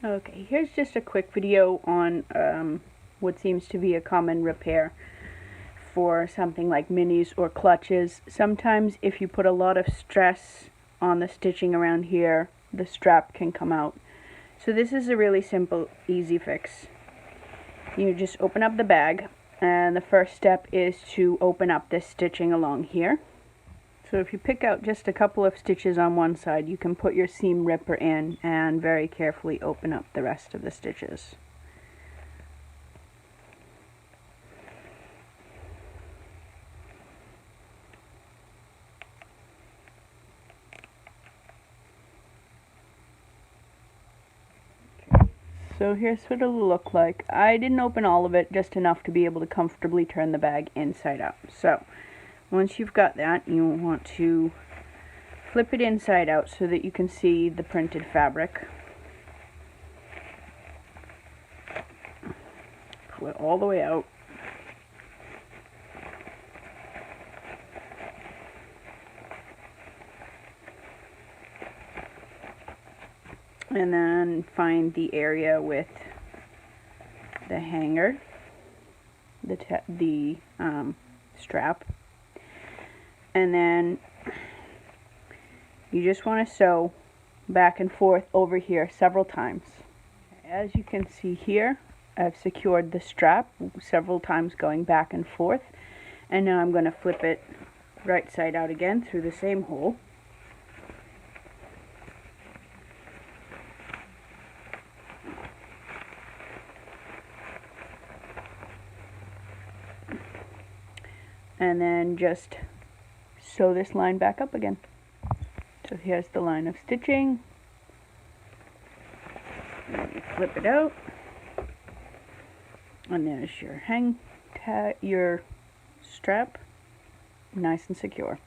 Okay, here's just a quick video on what seems to be a common repair for something like minis or clutches. Sometimes if you put a lot of stress on the stitching around here, the strap can come out. So this is a really simple, easy fix. You just open up the bag, and the first step is to open up this stitching along here. So if you pick out just a couple of stitches on one side, you can put your seam ripper in and very carefully open up the rest of the stitches. So here's what it'll look like. I didn't open all of it, just enough to be able to comfortably turn the bag inside out. So once you've got that, you want to flip it inside out so that you can see the printed fabric. Pull it all the way out. And then find the area with the hanger, the strap, and then you just want to sew back and forth over here several times. As you can see here, I've secured the strap several times going back and forth, and now I'm going to flip it right side out again through the same hole. And then just sew this line back up again. So here's the line of stitching. And you flip it out, and there's your your strap, nice and secure.